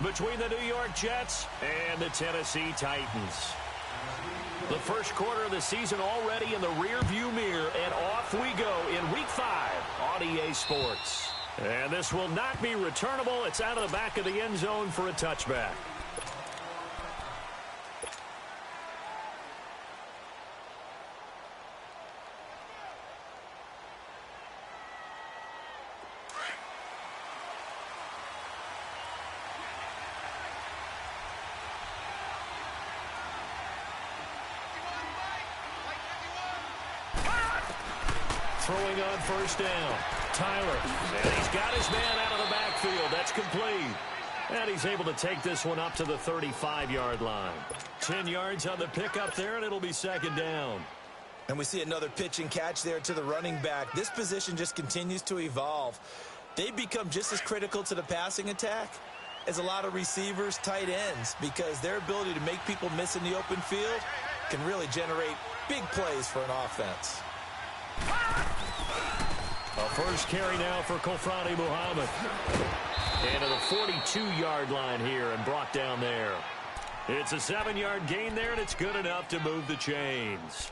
between the New York Jets and the Tennessee Titans. The first quarter of the season already in the rearview mirror, and off we go in Week 5 on EA Sports. And this will not be returnable. It's out of the back of the end zone for a touchback. Throwing on first down. Tyler. And he's got his man out of the backfield. That's complete. And he's able to take this one up to the 35-yard line. 10 yards on the pickup there, and it'll be second down. And we see another pitch and catch there to the running back. This position just continues to evolve. They become just as critical to the passing attack as a lot of receivers, tight ends, because their ability to make people miss in the open field can really generate big plays for an offense. A first carry now for Kofrani Muhammad. And to the 42-yard line here and brought down there. It's a 7-yard gain there, and it's good enough to move the chains.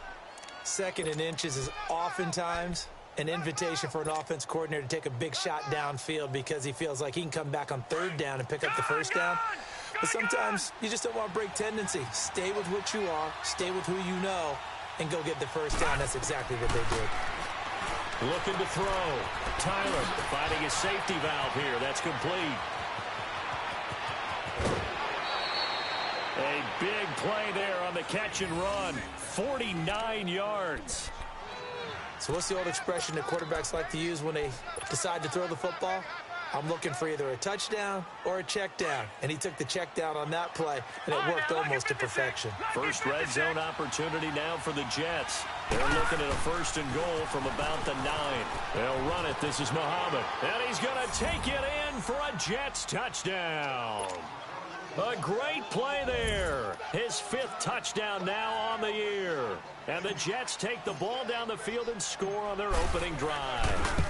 2nd and inches is oftentimes an invitation for an offense coordinator to take a big shot downfield because he feels like he can come back on 3rd down and pick up the first down. But sometimes you just don't want to break tendency. Stay with what you are, stay with who you know, and go get the first down. That's exactly what they did. Looking to throw. Tyler finding his safety valve here. That's complete. A big play there on the catch and run. 49 yards. So what's the old expression that quarterbacks like to use when they decide to throw the football? I'm looking for either a touchdown or a check down. And he took the check down on that play, and it worked almost to perfection. First red zone opportunity now for the Jets. They're looking at a 1st and goal from about the 9. They'll run it. This is Muhammad. And he's going to take it in for a Jets touchdown. A great play there. His 5th touchdown now on the year. And the Jets take the ball down the field and score on their opening drive.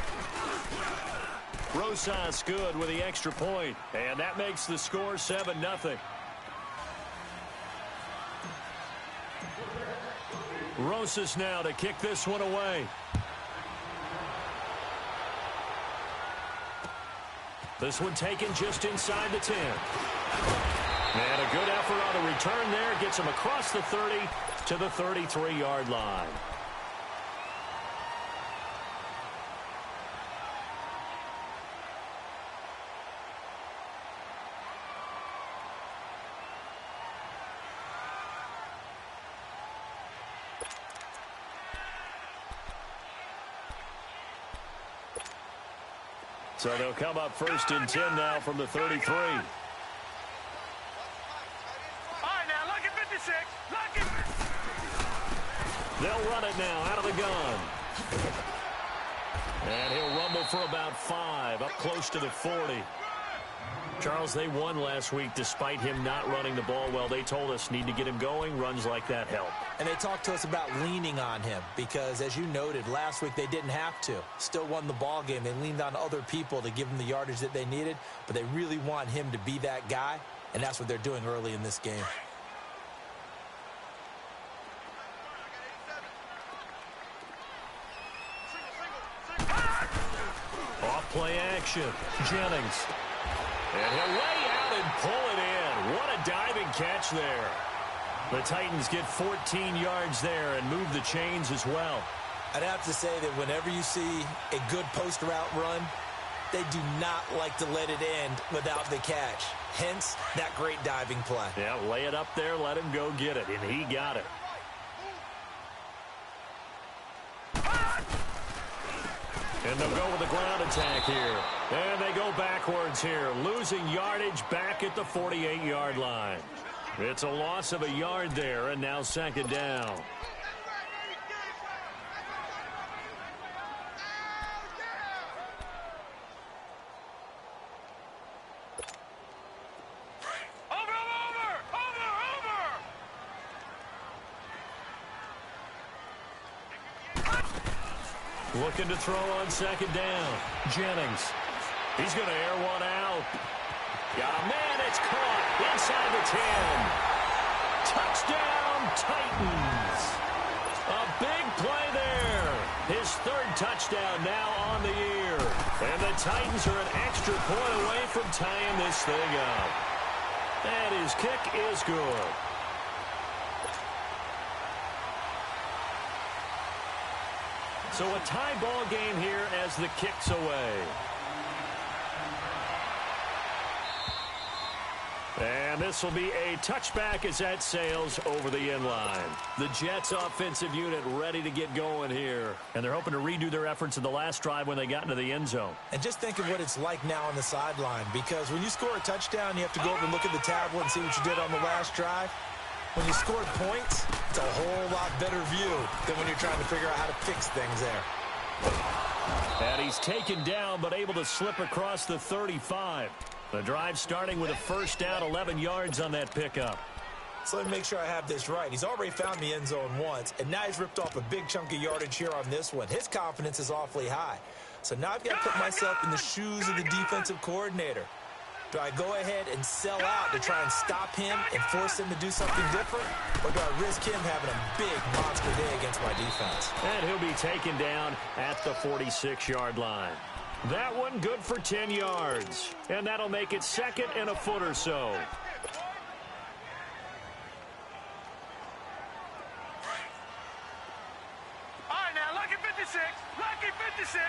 Rosas good with the extra point, and that makes the score 7-0. Rosas now to kick this one away. This one taken just inside the 10. And a good effort on the return there. Gets him across the 30 to the 33-yard line. So they'll come up 1st and 10 now from the 33. All right, now, look at 56. Look at... They'll run it now out of the gun. And he'll rumble for about 5, up close to the 40. Charles, they won last week despite him not running the ball well. They told us need to get him going. Runs like that help. And they talked to us about leaning on him because, as you noted, last week they didn't have to. Still won the ball game. They leaned on other people to give them the yardage that they needed, but they really want him to be that guy, and that's what they're doing early in this game. Off play action. Jennings. And he'll lay out and pull it in. What a diving catch there. The Titans get 14 yards there and move the chains as well. I'd have to say that whenever you see a good post route run, they do not like to let it end without the catch. Hence, that great diving play. Yeah, lay it up there, let him go get it, and he got it. And they'll go with the ground attack here. And they go backwards here, losing yardage back at the 48-yard line. It's a loss of a yard there, and now 2nd down. Looking to throw on 2nd down. Jennings. He's going to air one out. Got a man It's caught inside the 10. Touchdown, Titans. A big play there. His third touchdown now on the year. And the Titans are an extra point away from tying this thing up. And his kick is good. So a tie ball game here as the kick's away. And this will be a touchback as that sails over the end line. The Jets offensive unit ready to get going here. And they're hoping to redo their efforts in the last drive when they got into the end zone. And just think of what it's like now on the sideline, because when you score a touchdown, you have to go over and look at the tablet and see what you did on the last drive. When you scored points, it's a whole lot better view than when you're trying to figure out how to fix things there. And he's taken down, but able to slip across the 35. The drive starting with a first down, 11 yards on that pickup. So let me make sure I have this right. He's already found the end zone once, and now he's ripped off a big chunk of yardage here on this one. His confidence is awfully high. So now I've got to put myself in the shoes of the defensive coordinator. Do I go ahead and sell out to try and stop him and force him to do something different? Or do I risk him having a big monster day against my defense? And he'll be taken down at the 46-yard line. That one good for 10 yards. And that'll make it second and a foot or so. All right, now, lucky 56. Lucky 56.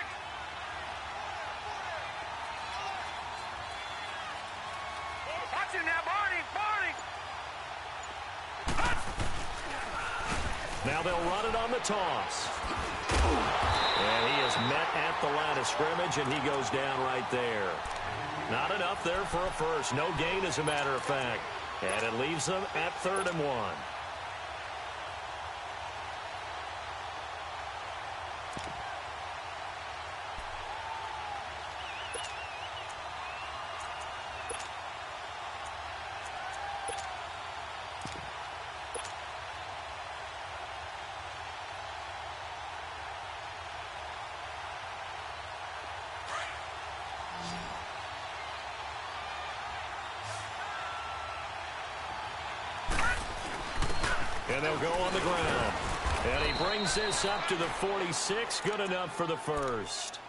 Watch him now, Barney. Barney. Now they'll run it on the toss. And he is met at the line of scrimmage, and he goes down right there. Not enough there for a first. No gain, as a matter of fact. And it leaves them at 3rd and 1. And they'll go on the ground. And he brings this up to the 46. Good enough for the first.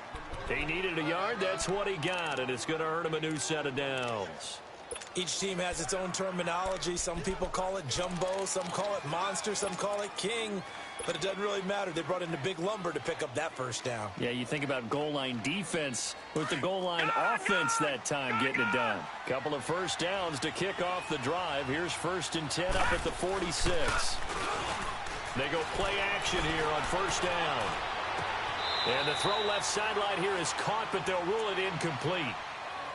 He needed a yard. That's what he got. And it's going to earn him a new set of downs. Each team has its own terminology. Some people call it jumbo. Some call it monster. Some call it king. But it doesn't really matter. They brought in the big lumber to pick up that first down. Yeah, you think about goal line defense with the goal line offense that time getting it done. Couple of first downs to kick off the drive. Here's 1st and 10 up at the 46. They go play action here on first down. And the throw left sideline here is caught, but they'll rule it incomplete.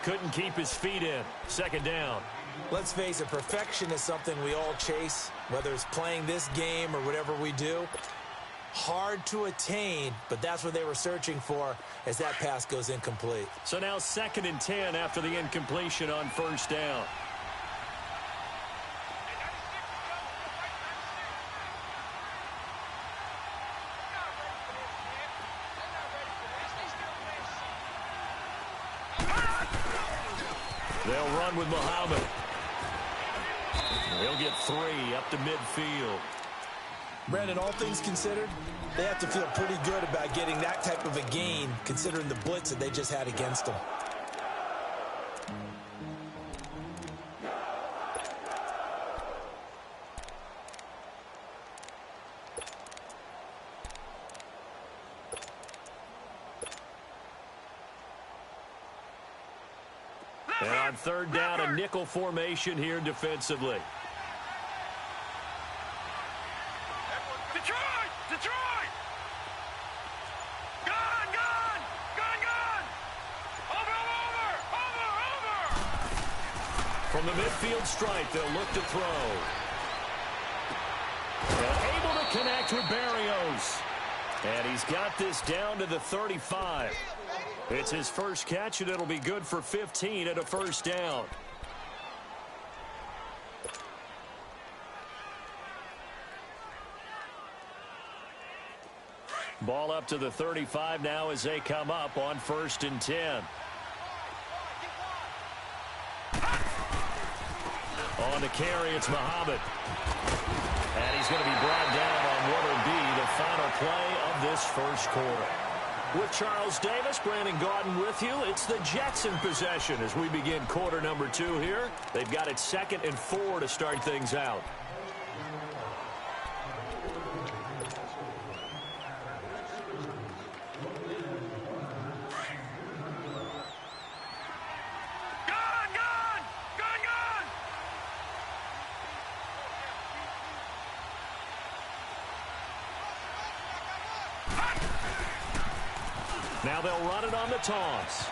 Couldn't keep his feet in. 2nd down. Let's face it, perfection is something we all chase, whether it's playing this game or whatever we do. Hard to attain, but that's what they were searching for as that pass goes incomplete. So now 2nd and 10 after the incompletion on first down. They'll run with Muhammad. He'll get 3 up to midfield. Brandon, all things considered, they have to feel pretty good about getting that type of a gain, considering the blitz that they just had against them. And on 3rd down, a nickel formation here defensively. Detroit! Detroit! Gone! Gone! Gone! Gone! Over! From the midfield stripe, they'll look to throw. And able to connect with Barrios. And he's got this down to the 35. It's his first catch, and it'll be good for 15 at a first down. Ball up to the 35 now as they come up on 1st and 10. On the carry, it's Muhammad. And he's going to be brought down on what will be the final play of this first quarter. With Charles Davis, Brandon Gaudin with you. It's the Jets in possession as we begin quarter number 2 here. They've got it 2nd and 4 to start things out. Now they'll run it on the toss.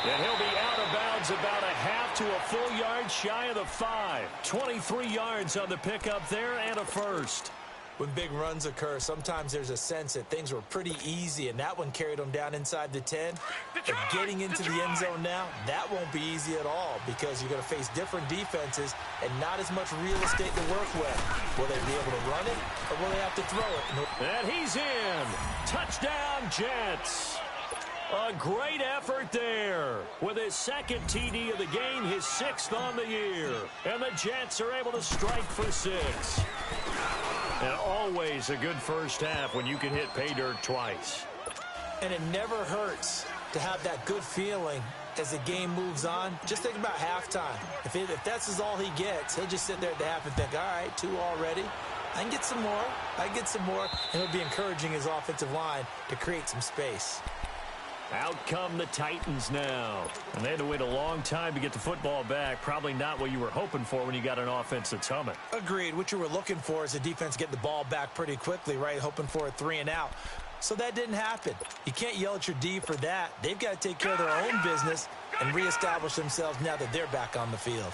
And he'll be out of bounds about a half to a full yard shy of the 5. 23 yards on the pickup there and a first. When big runs occur, sometimes there's a sense that things were pretty easy, and that one carried them down inside the 10. But getting into the end zone now, that won't be easy at all because you're going to face different defenses and not as much real estate to work with. Will they be able to run it, or will they have to throw it? And he's in. Touchdown, Jets. A great effort there. With his 2nd TD of the game, his 6th on the year. And the Jets are able to strike for 6. And always a good first half when you can hit pay dirt twice. And it never hurts to have that good feeling as the game moves on. Just think about halftime. If that's all he gets, he'll just sit there at the half and think, all right, 2 already. I can get some more. I can get some more. And he'll be encouraging his offensive line to create some space. Out come the Titans now. And they had to wait a long time to get the football back. Probably not what you were hoping for when you got an offense that's humming. Agreed. What you were looking for is the defense get the ball back pretty quickly, right? Hoping for a 3 and out. So that didn't happen. You can't yell at your D for that. They've got to take care of their own business and reestablish themselves now that they're back on the field.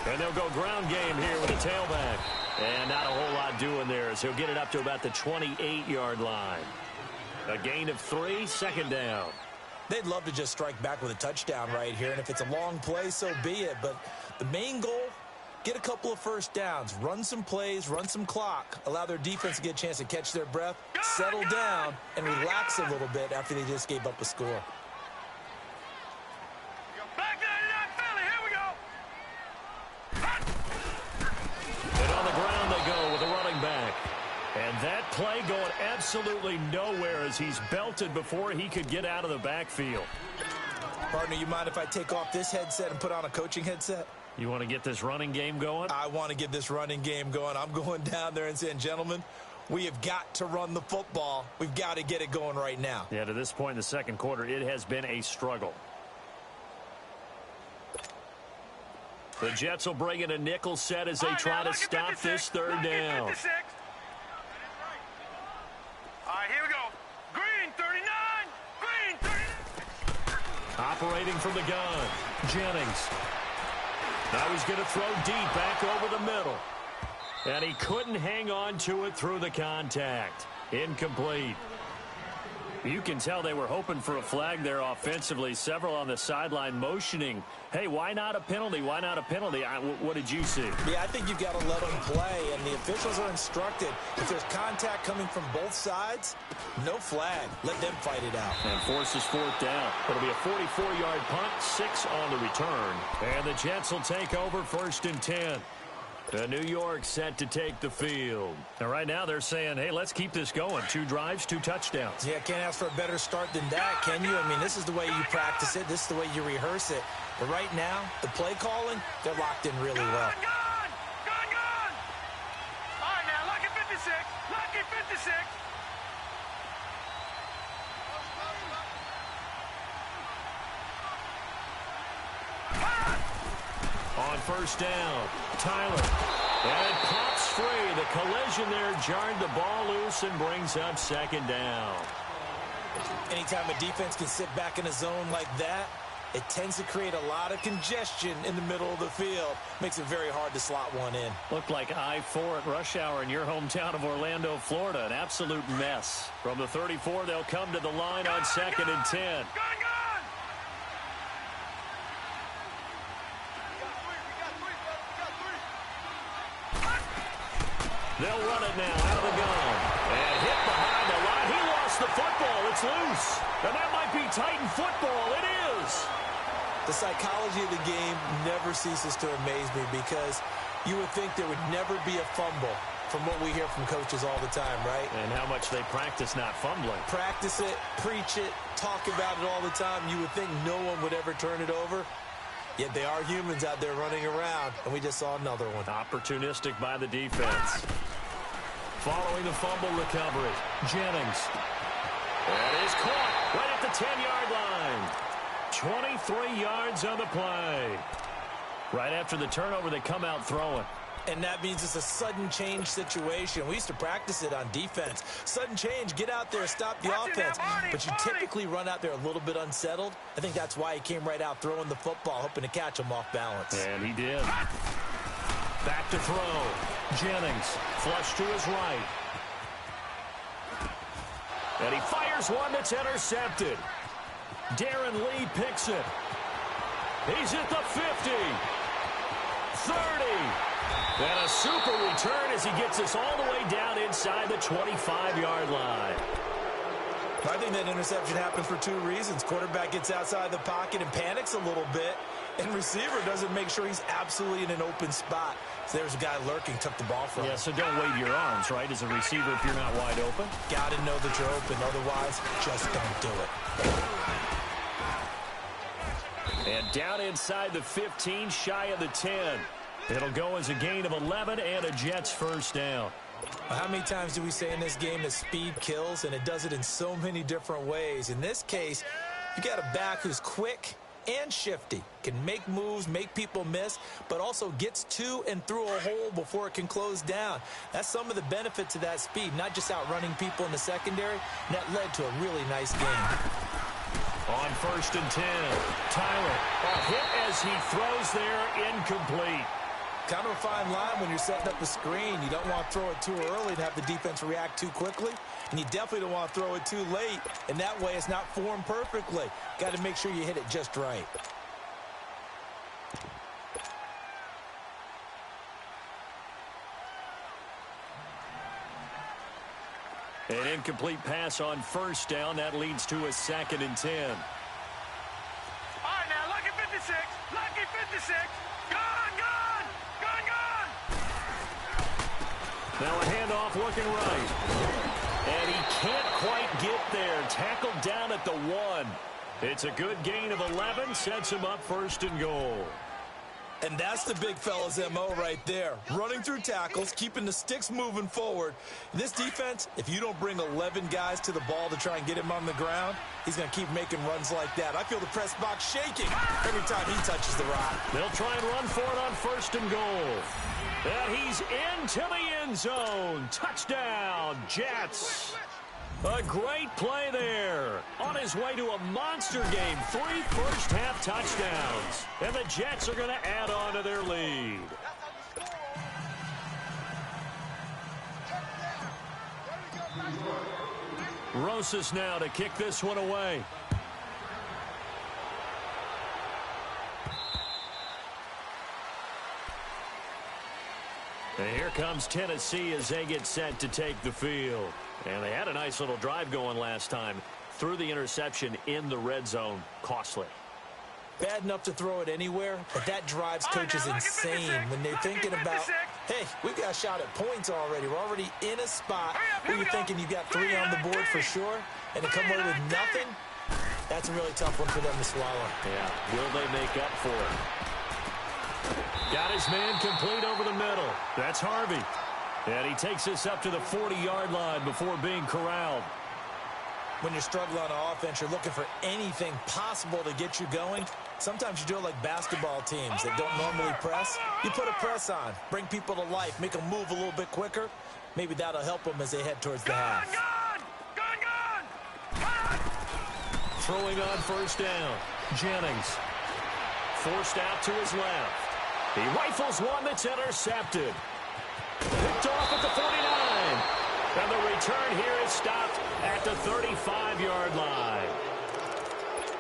And they'll go ground game here with a tailback. And not a whole lot doing there as he'll get it up to about the 28-yard line. A gain of 3, 2nd down. They'd love to just strike back with a touchdown right here, and if it's a long play, so be it. But the main goal, get a couple of first downs, run some plays, run some clock, allow their defense to get a chance to catch their breath, settle down, and relax a little bit after they just gave up a score. And that play going absolutely nowhere as he's belted before he could get out of the backfield. Partner, you mind if I take off this headset and put on a coaching headset? You want to get this running game going? I want to get this running game going. I'm going down there and saying, gentlemen, we have got to run the football. We've got to get it going right now. Yeah, to this point in the second quarter, it has been a struggle. The Jets will bring in a nickel set as they try to stop this 3rd down. 56. All right, here we go. Green 39. Green 39. Operating from the gun, Jennings. Now he's going to throw deep back over the middle. And he couldn't hang on to it through the contact. Incomplete. You can tell they were hoping for a flag there offensively. Several on the sideline motioning, hey, why not a penalty? Why not a penalty? What did you see? Yeah, I think you've got to let them play, and the officials are instructed. If there's contact coming from both sides, no flag. Let them fight it out. And forces 4th down. It'll be a 44-yard punt, 6 on the return. And the Jets will take over 1st and 10. New York set to take the field. And right now they're saying, hey, let's keep this going. 2 drives, 2 touchdowns. Yeah, can't ask for a better start than that, can you? I mean, this is the way you practice it. This is the way you rehearse it. But right now, the play calling, they're locked in really well. Gone! All right, now, lucky 56. Lucky 56. On 1st down, Tyler. And it pops free. The collision there jarred the ball loose and brings up 2nd down. Anytime a defense can sit back in a zone like that, it tends to create a lot of congestion in the middle of the field. Makes it very hard to slot one in. Looked like I-4 at rush hour in your hometown of Orlando, Florida. An absolute mess. From the 34, they'll come to the line on 2nd and 10. They'll run it now out of the gun. And hit behind the line. He lost the football It's loose. And that might be Titan football. It is. The psychology of the game never ceases to amaze me because you would think there would never be a fumble from what we hear from coaches all the time, right? And how much they practice not fumbling. Practice it, preach it, talk about it all the time. You would think no one would ever turn it over. Yet they are humans out there running around, and we just saw another one. Opportunistic by the defense. Following the fumble recovery, Jennings. That is caught right at the 10-yard line. 23 yards on the play. Right after the turnover, they come out throwing. And that means it's a sudden change situation. We used to practice it on defense. Sudden change, get out there, stop the offense. But you typically run out there a little bit unsettled. I think that's why he came right out throwing the football, hoping to catch him off balance. And he did. Back to throw. Jennings, flush to his right. And he fires one that's intercepted. Darren Lee picks it. He's at the 50. 30. And a super return as he gets us all the way down inside the 25-yard line. I think that interception happened for two reasons. Quarterback gets outside the pocket and panics a little bit, and receiver doesn't make sure he's absolutely in an open spot. So there's a guy lurking, took the ball from him. Yeah, so don't wave your arms, right, as a receiver if you're not wide open. Got to know that you're open. Otherwise, just don't do it. And down inside the 15, shy of the 10. It'll go as a gain of 11 and a Jets first down. How many times do we say in this game that speed kills, and it does it in so many different ways? In this case, you got a back who's quick and shifty, can make moves, make people miss, but also gets to and through a hole before it can close down. That's some of the benefits of that speed, not just outrunning people in the secondary, and that led to a really nice game. On 1st and 10, Tyler, a hit as he throws there, incomplete. Kind of a fine line when you're setting up a screen. You don't want to throw it too early and have the defense react too quickly, and you definitely don't want to throw it too late, and that way it's not formed perfectly. Got to make sure you hit it just right. An incomplete pass on 1st down. That leads to a 2nd and 10. All right, now, lucky 56. Lucky 56. Gone, gone. Gone, gone. Now a handoff looking right. And he can't quite get there. Tackled down at the 1. It's a good gain of 11. Sets him up 1st and goal. And that's the big fella's MO right there. Running through tackles, keeping the sticks moving forward. This defense, if you don't bring 11 guys to the ball to try and get him on the ground, he's going to keep making runs like that. I feel the press box shaking every time he touches the rock. They'll try and run for it on 1st and goal. And he's into the end zone. Touchdown, Jets. A great play there. On his way to a monster game. 3 first-half touchdowns. And the Jets are going to add on to their lead. Rosas now to kick this one away. And here comes Tennessee as they get set to take the field. And they had a nice little drive going last time. Threw the interception in the red zone. Costly. Bad enough to throw it anywhere, but that drives coaches insane when they're thinking about, hey, we've got a shot at points already. We're already in a spot where you're thinking you've got 3 on the board for sure, and to come away with nothing, that's a really tough one for them to swallow. Yeah, will they make up for it? Got his man complete over the middle. That's Harvey. And he takes us up to the 40-yard line before being corralled. When you're struggling on offense, you're looking for anything possible to get you going. Sometimes you do it like basketball teams that don't normally press. You put a press on, bring people to life, make them move a little bit quicker. Maybe that'll help them as they head towards the half. Throwing on 1st down. Jennings. Forced out to his left. He rifles one that's intercepted. Picked off at the 49. And the return here is stopped at the 35-yard line.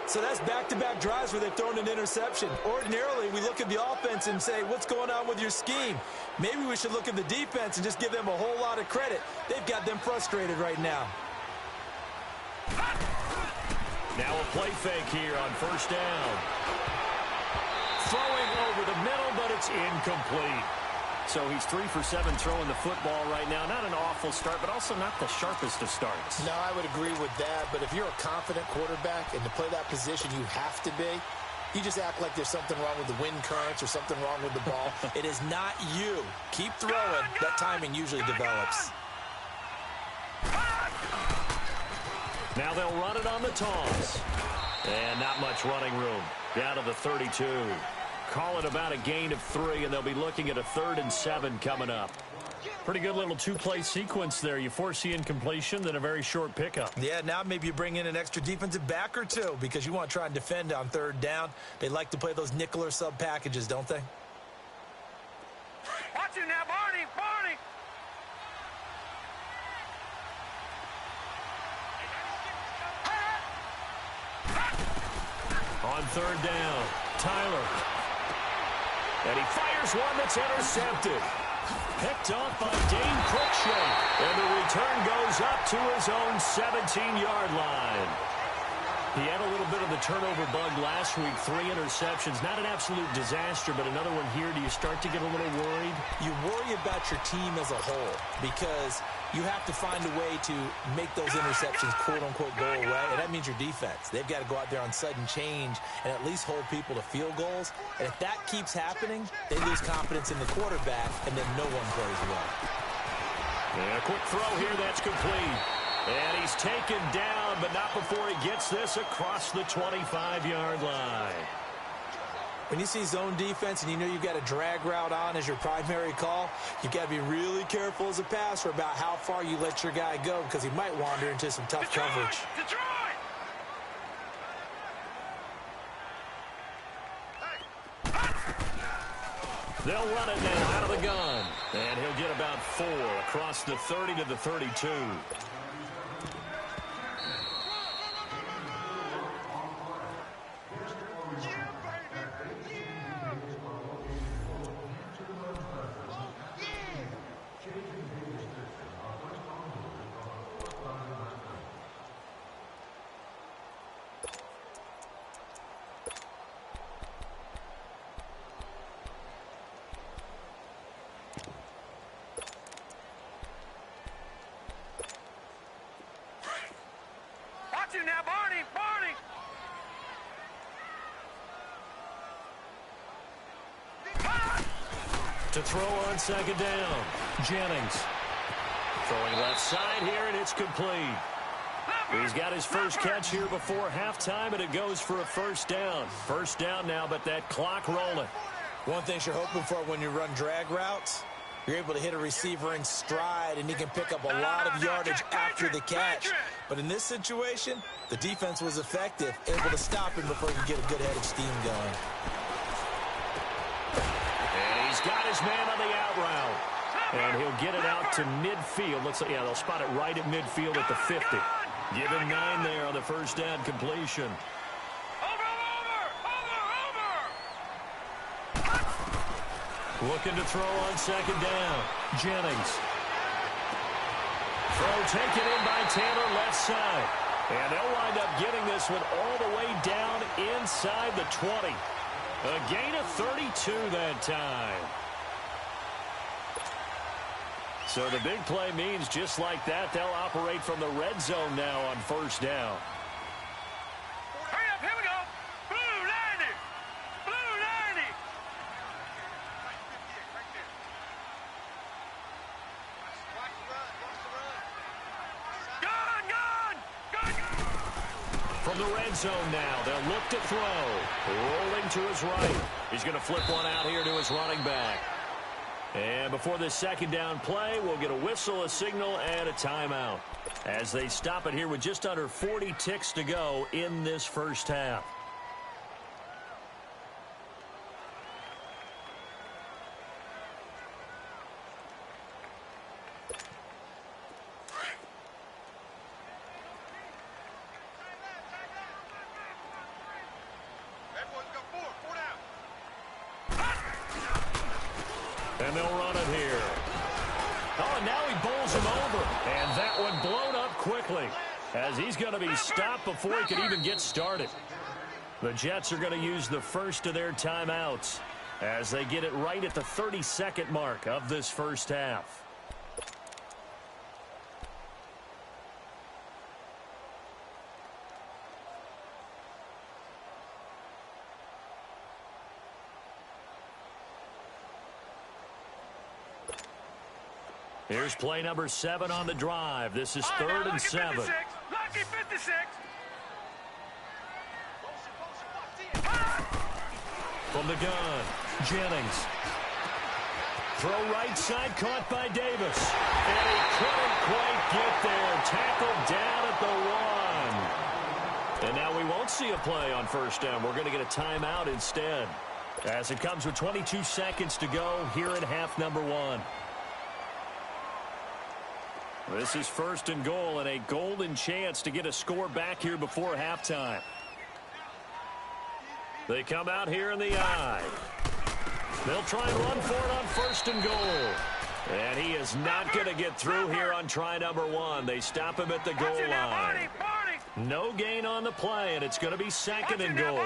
So that's back-to-back drives where they've thrown an interception. Ordinarily, we look at the offense and say, what's going on with your scheme? Maybe we should look at the defense and just give them a whole lot of credit. They've got them frustrated right now. Now a play fake here on first down. Throwing over the middle, but it's incomplete. So he's 3 for 7 throwing the football right now. Not an awful start, but also not the sharpest of starts. No, I would agree with that. But if you're a confident quarterback and to play that position you have to be, you just act like there's something wrong with the wind currents or something wrong with the ball. It is not you. Keep throwing. That timing usually develops. Now they'll run it on the toss. And not much running room. Down to the 32. Call it about a gain of 3, and they'll be looking at a 3rd and 7 coming up. Pretty good little two-play sequence there. You force the incompletion, then a very short pickup. Yeah, now maybe you bring in an extra defensive back or two because you want to try and defend on 3rd down. They like to play those nickel or sub packages, don't they? Watch him now, Barney! Barney! On 3rd down, Tyler. And he fires one that's intercepted. Picked off by Dane Cruikshank. And the return goes up to his own 17-yard line. He had a little bit of the turnover bug last week. 3 interceptions. Not an absolute disaster, but another one here. Do you start to get a little worried? You worry about your team as a whole because you have to find a way to make those interceptions, quote-unquote, go away, and that means your defense. They've got to go out there on sudden change and at least hold people to field goals. And if that keeps happening, they lose confidence in the quarterback, and then no one plays well. And a quick throw here, that's complete. And he's taken down, but not before he gets this across the 25-yard line. When you see zone defense and you know you've got a drag route on as your primary call, you've got to be really careful as a passer about how far you let your guy go because he might wander into some tough coverage. Detroit! They'll run it now out of the gun. And he'll get about 4 across the 30 to the 32. Watch him now, Barney! Barney! To throw on 2nd down, Jennings. Throwing left side here, and it's complete. He's got his first catch here before halftime, and it goes for a 1st down. 1st down now, but that clock rolling. One thing you're hoping for when you run drag routes, you're able to hit a receiver in stride, and he can pick up a lot of yardage after the catch. But in this situation, the defense was effective, able to stop him before he could get a good head of steam going. And he's got his man on the out route. And he'll get it out to midfield. Looks like, yeah, they'll spot it right at midfield at the 50. Give him 9 there on the 1st down completion. Looking to throw on 2nd down. Jennings. Throw taken in by Taylor left side. And they'll wind up getting this one all the way down inside the 20. A gain of 32 that time. So the big play means just like that, they'll operate from the red zone now on 1st down. Hurry up, here we go! Blue 90! Blue 90! Gun! Gun! Gun! From the red zone now, they'll look to throw. Rolling to his right. He's going to flip one out here to his running back. And before this 2nd down play, we'll get a whistle, a signal, and a timeout as they stop it here with just under 40 ticks to go in this 1st half. And they'll run it here. Oh, and now he bowls him over. And that one blown up quickly. as he's going to be stopped before he can even get started. The Jets are going to use the first of their timeouts as they get it right at the 30-second mark of this first half. Here's play number 7 on the drive. This is 3rd and 7. Lucky 56. From the gun, Jennings. Throw right side, caught by Davis. And he couldn't quite get there. Tackled down at the 1. And now we won't see a play on first down. We're going to get a timeout instead, as it comes with 22 seconds to go here in half number 1. This is 1st and goal and a golden chance to get a score back here before halftime. They come out here in the I. They'll try and run for it on 1st and goal. And he is not going to get through here on try number 1. They stop him at the goal line. No gain on the play, and it's going to be 2nd and goal.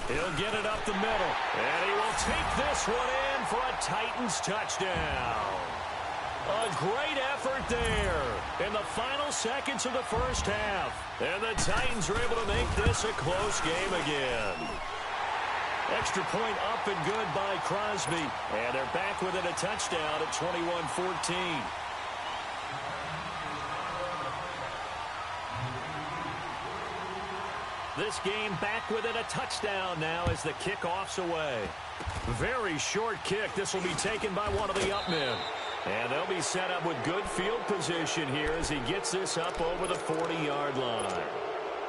He'll get it up the middle, and he will take this one in for a Titans touchdown. A great effort there in the final seconds of the first half. And the Titans are able to make this a close game again. Extra point up and good by Crosby. And they're back within a touchdown at 21-14. This game back within a touchdown now as the kickoff's away. Very short kick. This will be taken by one of the up men. And they'll be set up with good field position here as he gets this up over the 40-yard line.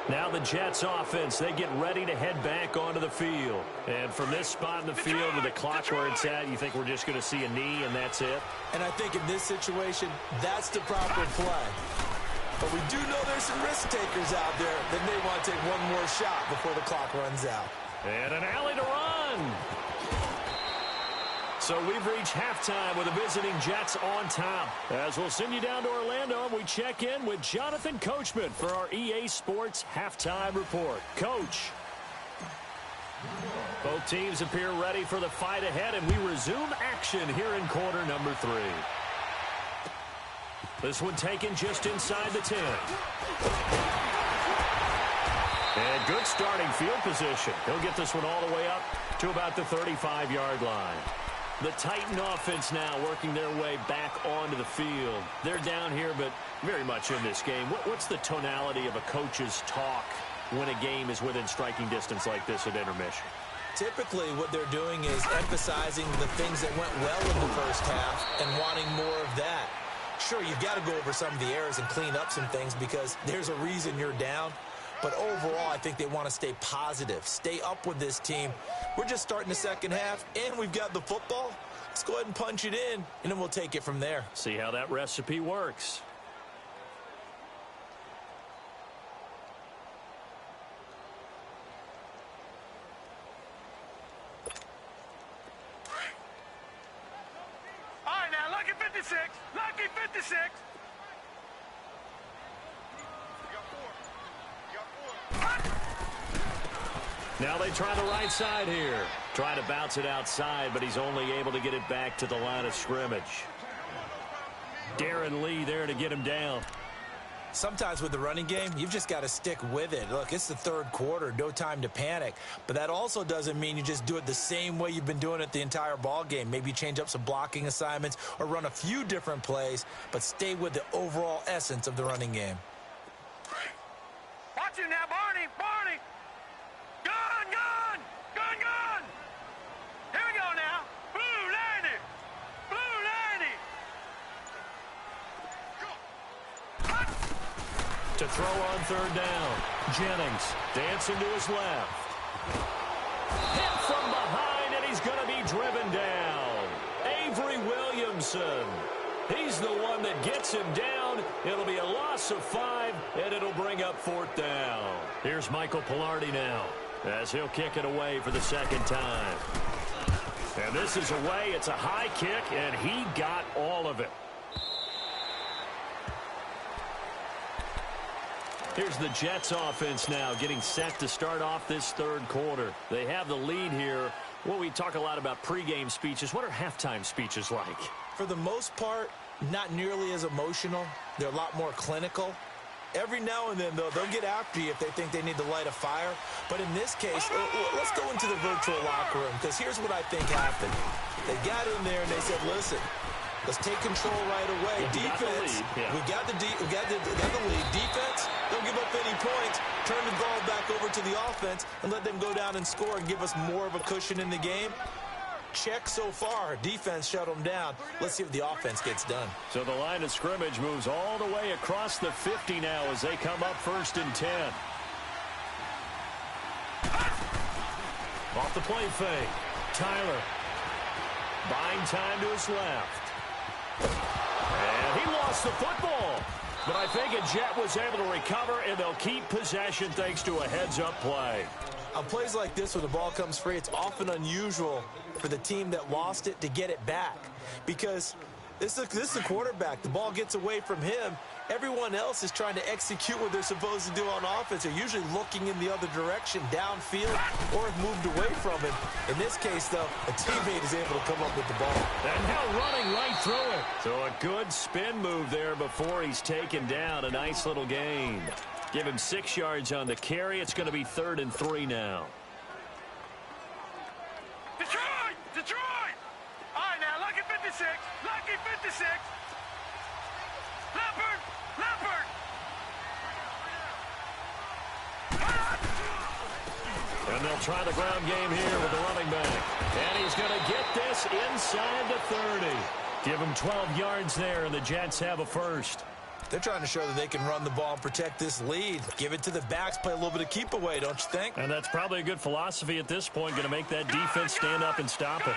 Now the Jets offense, they get ready to head back onto the field. And from this spot in the field with the clock where it's at, you think we're just going to see a knee and that's it? And I think in this situation, that's the proper play. But we do know there's some risk takers out there that may want to take one more shot before the clock runs out. And an alley to run. So we've reached halftime with the visiting Jets on top. As we'll send you down to Orlando, we check in with Jonathan Coachman for our EA Sports Halftime Report. Coach. Both teams appear ready for the fight ahead, and we resume action here in quarter number 3. This one taken just inside the 10. And good starting field position. He'll get this one all the way up to about the 35-yard line. The Titan offense now working their way back onto the field. They're down here, but very much in this game. What's the tonality of a coach's talk when a game is within striking distance like this at intermission? Typically, what they're doing is emphasizing the things that went well in the first half and wanting more of that. Sure, you've got to go over some of the errors and clean up some things because there's a reason you're down. But overall, I think they want to stay positive, stay up with this team. We're just starting the second half, and we've got the football. Let's go ahead and punch it in, and then we'll take it from there. See how that recipe works. All right, now, lucky 56. Lucky 56. Now they try the right side here. Trying to bounce it outside, but he's only able to get it back to the line of scrimmage. Darren Lee there to get him down. Sometimes with the running game, you've just got to stick with it. Look, it's the third quarter, no time to panic. But that also doesn't mean you just do it the same way you've been doing it the entire ball game. Maybe change up some blocking assignments or run a few different plays, but stay with the overall essence of the running game. Watch him now, Barney. Barney. Gun, gun. Gun, gun. Here we go now. Blue Landy. Blue Landy. To throw on third down. Jennings dancing to his left. Hit from behind, and he's going to be driven down. Avery Williamson. He's the one that gets him down. It'll be a loss of 5, and it'll bring up 4th down. Here's Michael Pilardi now, as he'll kick it away for the second time. And this is away. It's a high kick, and he got all of it. Here's the Jets offense now getting set to start off this third quarter. They have the lead here. Well, we talk a lot about pregame speeches. What are halftime speeches like? For the most part, not nearly as emotional. They're a lot more clinical. Every now and then, though, they'll get after you if they think they need to light a fire. But in this case, let's go into the virtual locker room, because here's what I think happened. They got in there and they said, listen, let's take control right away. Defense, we got the lead. Defense, don't give up any points. Turn the ball back over to the offense and let them go down and score and give us more of a cushion in the game. Check so far. Defense shut them down. Let's see if the offense gets done. So the line of scrimmage moves all the way across the 50 now as they come up 1st and 10. Off the play fake. Tyler. Buying time to his left. And he lost the football. But I think a Jet was able to recover, and they'll keep possession thanks to a heads-up play. On plays like this where the ball comes free, it's often unusual for the team that lost it to get it back, because this is the quarterback. The ball gets away from him. Everyone else is trying to execute what they're supposed to do on offense. They're usually looking in the other direction, downfield, or have moved away from him. In this case, though, a teammate is able to come up with the ball. And now running right through it. So a good spin move there before he's taken down. A nice little gain. Give him 6 yards on the carry. It's going to be 3rd and 3 now. Detroit! Detroit! All right, now, lucky 56. Lucky 56. Leopard! Leopard! And they'll try the ground game here with the running back. And he's going to get this inside the 30. Give him 12 yards there, and the Jets have a first. They're trying to show that they can run the ball and protect this lead. Give it to the backs, play a little bit of keep away, don't you think? And that's probably a good philosophy at this point, going to make that defense stand up and stop it.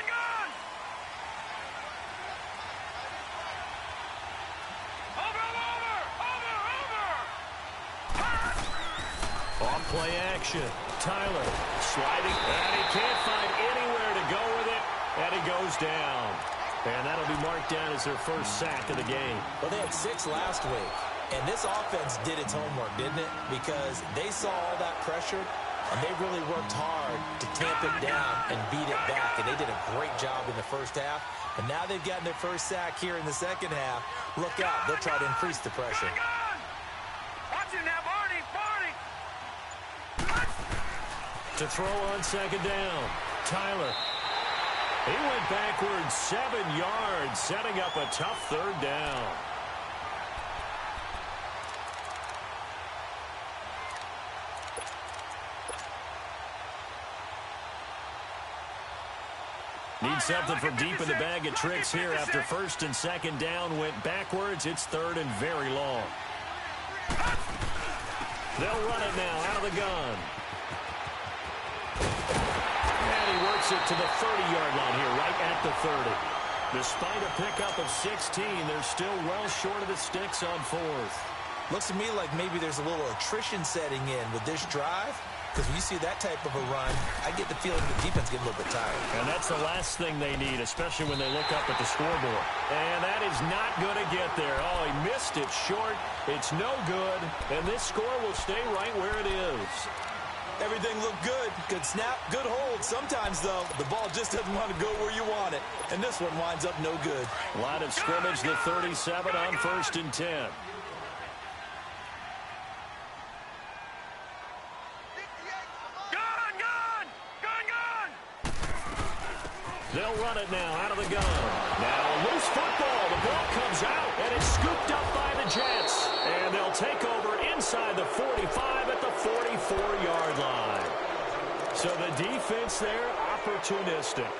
Off-play action. Tyler sliding, and he can't find anywhere to go with it, and he goes down. And that'll be marked down as their first sack of the game. Well, they had 6 last week, and this offense did its homework, didn't it? Because they saw all that pressure, and they really worked hard to tamp it down and beat it back, and they did a great job in the first half. And now they've gotten their first sack here in the second half. Look out, they'll try to increase the pressure. Watch it now, Barney! Barney! To throw on second down, Tyler. He went backwards 7 yards, setting up a tough 3rd down. Need something from deep in the bag of tricks here after 1st and 2nd down went backwards. It's 3rd and very long. They'll run it now out of the gun. Works it to the 30-yard line here, right at the 30. Despite a pickup of 16, they're still well short of the sticks on 4th. Looks to me like maybe there's a little attrition setting in with this drive, because when you see that type of a run, I get the feeling the defense get a little bit tired. And that's the last thing they need, especially when they look up at the scoreboard. And that is not going to get there. Oh, he missed it short. It's no good, and this score will stay right where it is. Everything looked good. Good snap, good hold. Sometimes, though, the ball just doesn't want to go where you want it. And this one winds up no good. Line of scrimmage, the 37 on 1st and 10. Gun! Gun! Gun! Gun! They'll run it now out of the gun. Now a loose football. The ball comes out, and it's scooped up by the Jets. And they'll take over inside the 45 at the 44-yard line. So the defense there, opportunistic.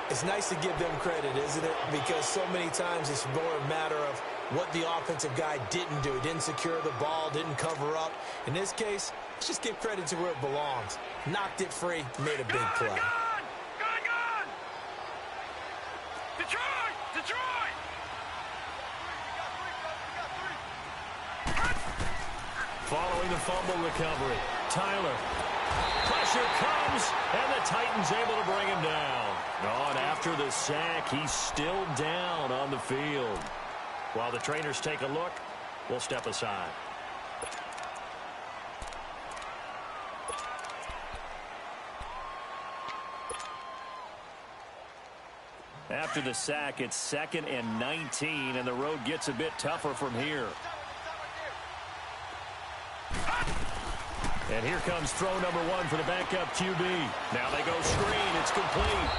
It's nice to give them credit, isn't it? Because so many times it's more a matter of what the offensive guy didn't do. Didn't secure the ball, didn't cover up. In this case, let's just give credit to where it belongs. Knocked it free, made a big play. Gun! Gun! Gun! Detroit! Detroit! Following the fumble recovery, Tyler. Pressure comes, and the Titans able to bring him down. Oh, and after the sack, he's still down on the field. While the trainers take a look, we'll step aside. After the sack, it's 2nd and 19, and the road gets a bit tougher from here. And here comes throw number 1 for the backup QB. Now they go screen. It's complete.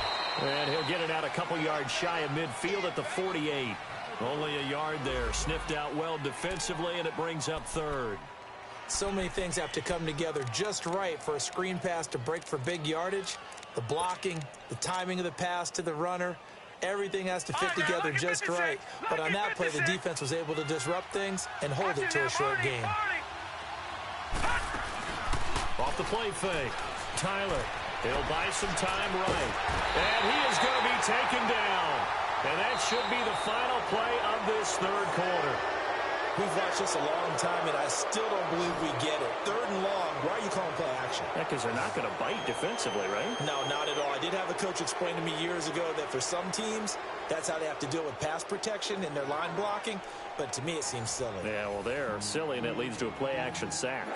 And he'll get it out a couple yards shy of midfield at the 48. Only a yard there. Sniffed out well defensively, and it brings up 3rd. So many things have to come together just right for a screen pass to break for big yardage. The blocking, the timing of the pass to the runner, everything has to fit together just right. But on that play, the defense was able to disrupt things and hold it to a short game. Off the play fake. Tyler. He'll buy some time right. And he is going to be taken down. And that should be the final play of this 3rd quarter. We've watched this a long time, and I still don't believe we get it. 3rd and long. Why are you calling play action? Yeah, because they're not going to bite defensively, right? No, not at all. I did have a coach explain to me years ago that for some teams, that's how they have to deal with pass protection and their line blocking. But to me, it seems silly. Yeah, well, they're silly, and it leads to a play action sack.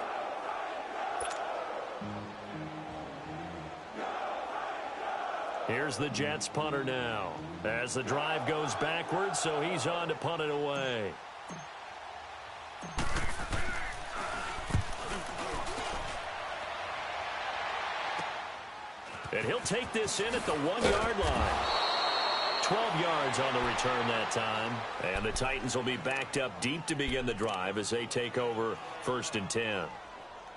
Here's the Jets punter now. As the drive goes backwards, so he's on to punt it away. And he'll take this in at the 1-yard line. 12 yards on the return that time. And the Titans will be backed up deep to begin the drive as they take over 1st and 10.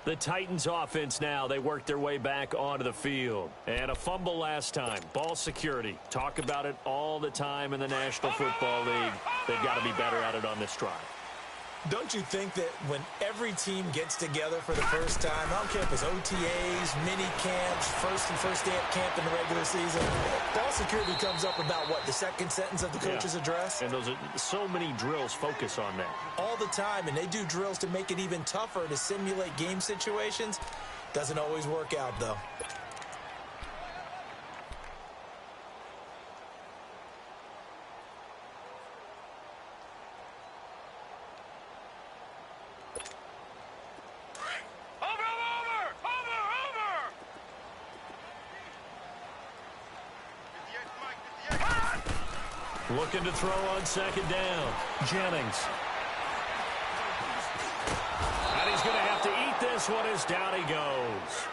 The Titans offense now, they work their way back onto the field. And a fumble last time. Ball security. Talk about it all the time in the National Football League. They've got to be better at it on this drive. Don't you think that when every team gets together for the first time, I don't care if it's OTAs, mini camps, first day at camp in the regular season, ball security comes up about, what, the 2nd sentence of the coach's address? And those are so many drills focus on that. All the time, and they do drills to make it even tougher to simulate game situations. Doesn't always work out, though. Looking to throw on 2nd down. Jennings. And he's going to have to eat this one as down he goes.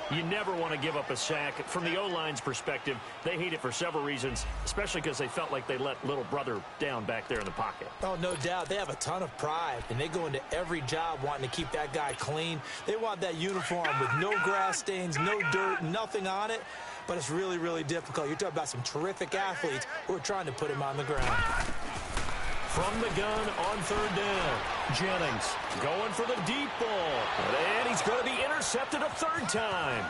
You never want to give up a sack. From the O-line's perspective, they hate it for several reasons, especially because they felt like they let little brother down back there in the pocket. Oh, no doubt. They have a ton of pride, and they go into every job wanting to keep that guy clean. They want that uniform with no grass stains, no dirt, nothing on it. But it's really, really difficult. You're talking about some terrific athletes who are trying to put him on the ground. From the gun on 3rd down. Jennings going for the deep ball. And he's going to be intercepted a 3rd time.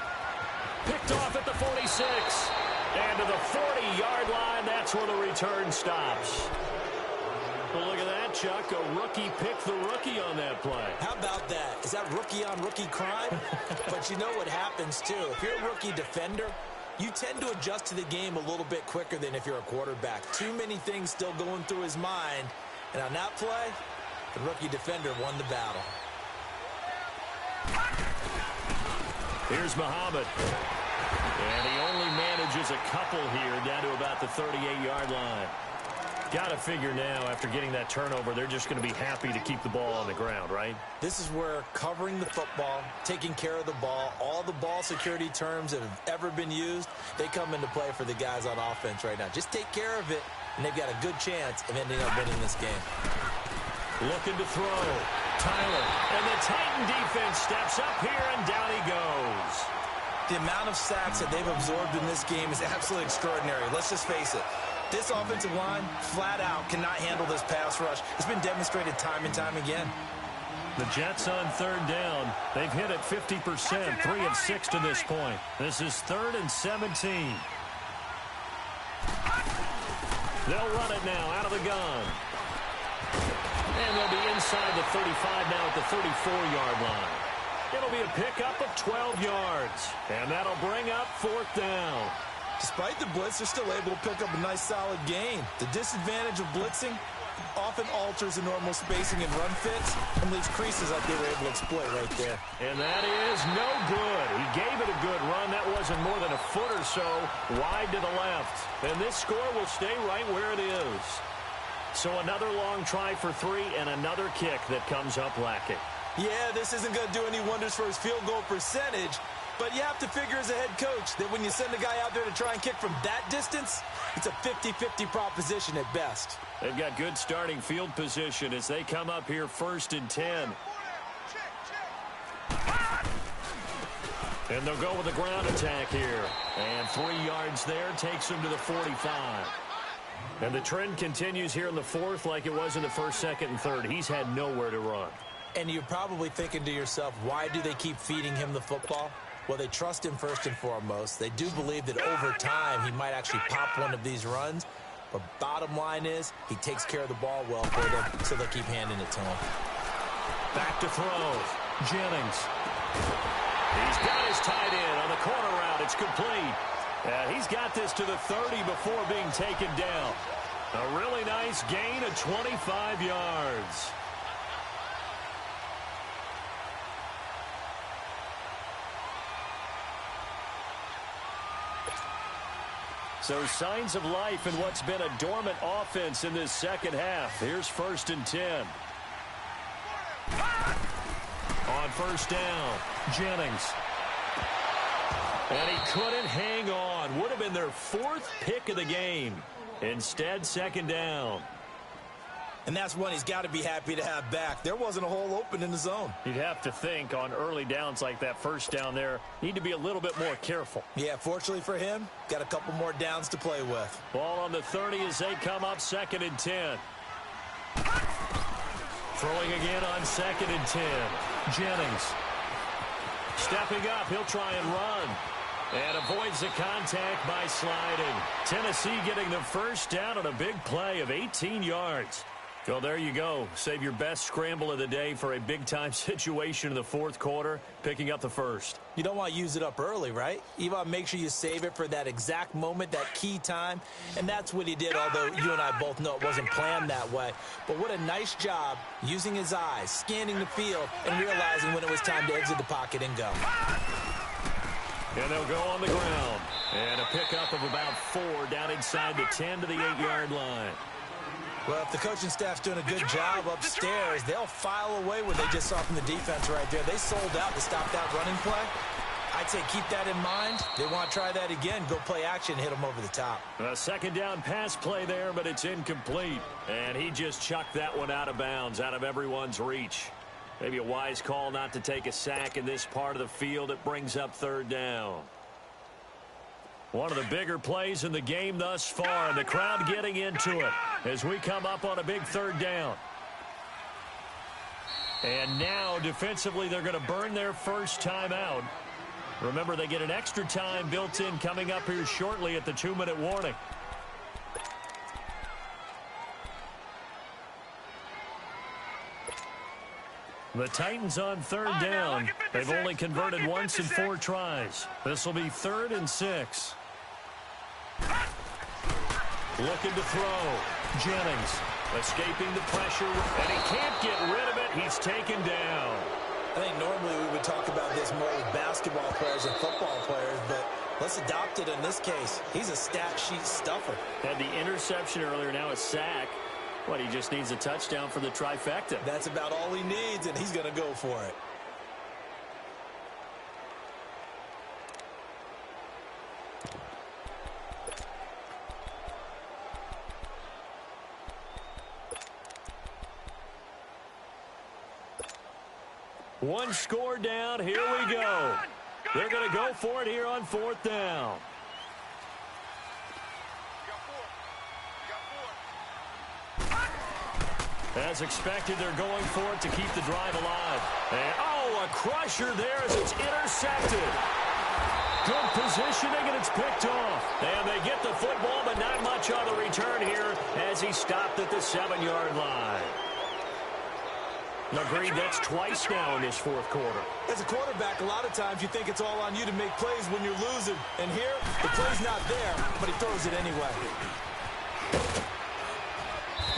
Picked off at the 46. And to the 40-yard line, that's where the return stops. Well, look at that, Chuck. A rookie picked the rookie on that play. How about that? Is that rookie-on-rookie crime? But you know what happens, too. If you're a rookie defender, you tend to adjust to the game a little bit quicker than if you're a quarterback. Too many things still going through his mind. And on that play, the rookie defender won the battle. Here's Muhammad. And he only manages a couple here down to about the 38-yard line. Got to figure now, after getting that turnover, they're just going to be happy to keep the ball on the ground, right? This is where covering the football, taking care of the ball, all the ball security terms that have ever been used, they come into play for the guys on offense right now. Just take care of it, and they've got a good chance of ending up winning this game. Looking to throw. Tyler. And the Titan defense steps up here, and down he goes. The amount of sacks that they've absorbed in this game is absolutely extraordinary. Let's just face it. This offensive line, flat out, cannot handle this pass rush. It's been demonstrated time and time again. The Jets on 3rd down. They've hit it 50%, 3 of 6 to this point. This is 3rd and 17. They'll run it now out of the gun. And they'll be inside the 35 now at the 34-yard line. It'll be a pickup of 12 yards. And that'll bring up 4th down. Despite the blitz, they're still able to pick up a nice, solid gain. The disadvantage of blitzing, often alters the normal spacing and run fits and leaves creases like they were able to exploit right there. And that is no good. He gave it a good run. That wasn't more than a foot or so wide to the left. And this score will stay right where it is. So another long try for three and another kick that comes up lacking. Yeah, this isn't going to do any wonders for his field goal percentage, but you have to figure as a head coach that when you send a guy out there to try and kick from that distance, it's a 50-50 proposition at best. They've got good starting field position as they come up here 1st and 10. And they'll go with a ground attack here. And 3 yards there takes them to the 45. And the trend continues here in the fourth like it was in the first, second, and third. He's had nowhere to run. And you're probably thinking to yourself, why do they keep feeding him the football? Well, they trust him first and foremost. They do believe that over time he might actually pop one of these runs. But bottom line is he takes care of the ball well for them, so they'll keep handing it to him. Back to throw. Jennings. He's got his tight end on the corner route. It's complete. He's got this to the 30 before being taken down. A really nice gain of 25 yards. So signs of life in what's been a dormant offense in this second half. Here's 1st and 10. On 1st down, Jennings. And he couldn't hang on. Would have been their 4th pick of the game. Instead, 2nd down. And that's one he's got to be happy to have back. There wasn't a hole open in the zone. You'd have to think on early downs like that 1st down there, need to be a little bit more careful. Yeah, fortunately for him, got a couple more downs to play with. Ball on the 30 as they come up 2nd and 10. Throwing again on 2nd and 10. Jennings. Stepping up, he'll try and run. And avoids the contact by sliding. Tennessee getting the 1st down on a big play of 18 yards. Well, there you go. Save your best scramble of the day for a big-time situation in the 4th quarter, picking up the 1st. You don't want to use it up early, right? You want to make sure you save it for that exact moment, that key time. And that's what he did, although you and I both know it wasn't planned that way. But what a nice job using his eyes, scanning the field, and realizing when it was time to exit the pocket and go. And they'll go on the ground. And a pickup of about 4 down inside the 10 to the 8-yard line. Well, if the coaching staff's doing a good job upstairs, they'll file away what they just saw from the defense right there. They sold out to stop that running play. I'd say keep that in mind. They want to try that again. Go play action, hit them over the top. A 2nd down pass play there, but it's incomplete. And he just chucked that one out of bounds, out of everyone's reach. Maybe a wise call not to take a sack in this part of the field. It brings up 3rd down. One of the bigger plays in the game thus far, and the crowd getting into it as we come up on a big 3rd down. And now, defensively, they're going to burn their 1st time out. Remember, they get an extra time built in coming up here shortly at the 2-minute warning. The Titans on 3rd down. They've only converted once in 4 tries. This will be 3rd and 6. Looking to throw. Jennings escaping the pressure, and he can't get rid of it. He's taken down. I think normally we would talk about this more with basketball players and football players, but let's adopt it in this case. He's a stat sheet stuffer. Had the interception earlier, now a sack. What, he just needs a touchdown for the trifecta. That's about all he needs, and he's going to go for it. One score down. Here we go. They're going to go for it here on 4th down. As expected, they're going for it to keep the drive alive. And, oh, a crusher there as it's intercepted. Good positioning, and it's picked off. And they get the football, but not much on the return here as he stopped at the 7-yard line. Agreed, that's twice now in this 4th quarter. As a quarterback, a lot of times you think it's all on you to make plays when you're losing. And here, the play's not there, but he throws it anyway.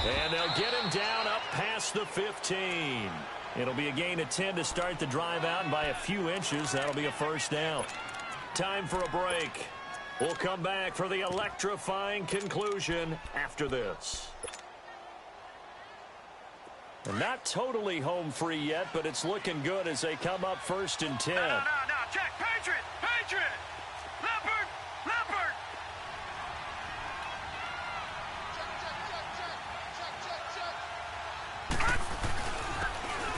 And they'll get him down up past the 15. It'll be a gain of 10 to start the drive out, and by a few inches, that'll be a first down. Time for a break. We'll come back for the electrifying conclusion after this. And not totally home free yet, but it's looking good as they come up 1st and 10. No, check. Patriot! Leopard!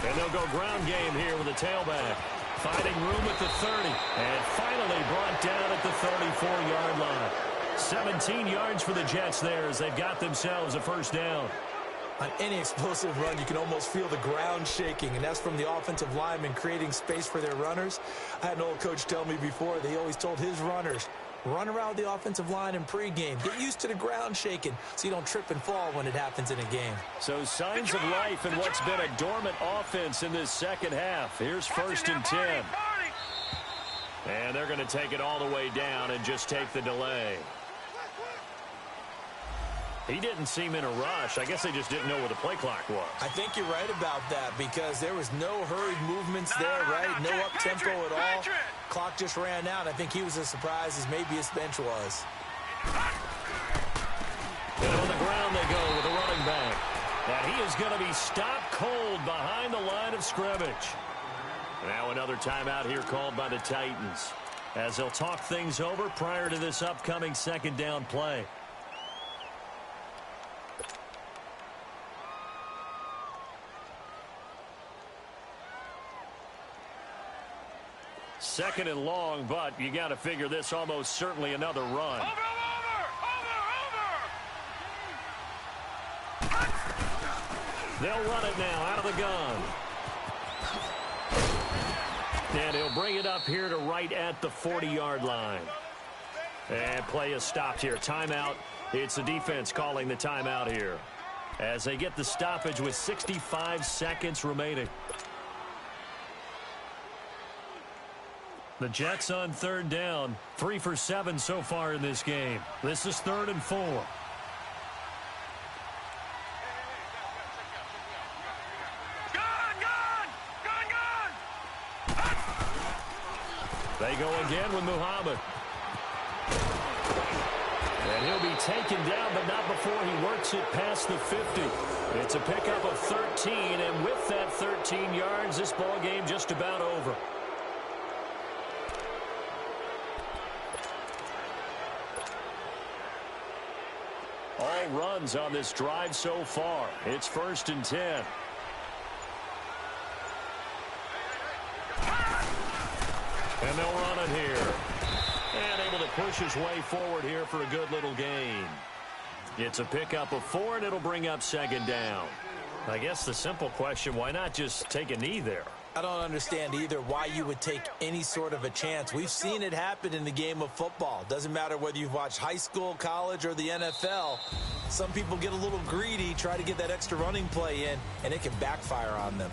And they'll go ground game here with a tailback. Finding room at the 30. And finally brought down at the 34-yard line. 17 yards for the Jets there as they've got themselves a first down. On any explosive run, you can almost feel the ground shaking, and that's from the offensive linemen creating space for their runners. I had an old coach tell me before, they always told his runners, run around the offensive line in pregame. Get used to the ground shaking so you don't trip and fall when it happens in a game. So signs of life in what's been a dormant offense in this second half. Here's 1st and 10. And they're going to take it all the way down and just take the delay. He didn't seem in a rush. I guess they just didn't know where the play clock was. I think you're right about that because there was no hurried movements there, right? No up-tempo at all. Clock just ran out. I think he was as surprised as maybe his bench was. And on the ground they go with a running back. And he is going to be stopped cold behind the line of scrimmage. Now another timeout here called by the Titans as they'll talk things over prior to this upcoming second down play. Second and long, but you got to figure this almost certainly another run. Over! They'll run it now out of the gun. And he'll bring it up here to right at the 40-yard line. And play is stopped here. Timeout. It's the defense calling the timeout here as they get the stoppage with 65 seconds remaining. The Jets on 3rd down, 3 for 7 so far in this game. This is 3rd and 4. They go again with Muhammad. And he'll be taken down, but not before he works it past the 50. It's a pickup of 13, and with that 13 yards, this ball game just about over. All runs on this drive so far. It's 1st and 10. And they'll run it here. And able to push his way forward here for a good little gain. It's a pickup of 4, and it'll bring up 2nd down. I guess the simple question, why not just take a knee there? I don't understand either why you would take any sort of a chance. We've seen it happen in the game of football. Doesn't matter whether you've watched high school, college, or the NFL. Some people get a little greedy, try to get that extra running play in, and it can backfire on them.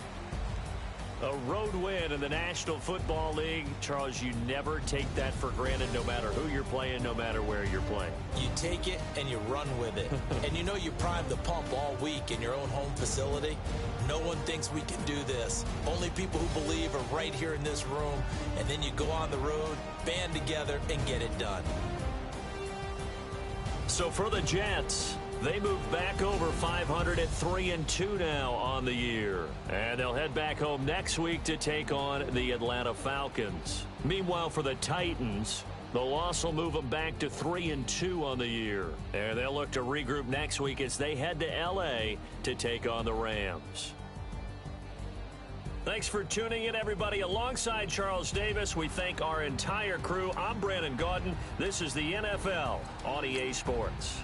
A road win in the National Football League. Charles, you never take that for granted no matter who you're playing, no matter where you're playing. You take it and you run with it. And you know you primed the pump all week in your own home facility. No one thinks we can do this. Only people who believe are right here in this room. And then you go on the road, band together, and get it done. So for the Jets, they move back over 500 at 3-2 now on the year. And they'll head back home next week to take on the Atlanta Falcons. Meanwhile, for the Titans, the loss will move them back to 3-2 on the year. And they'll look to regroup next week as they head to L.A. to take on the Rams. Thanks for tuning in, everybody. Alongside Charles Davis, we thank our entire crew. I'm Brandon Gaudin. This is the NFL on EA Sports.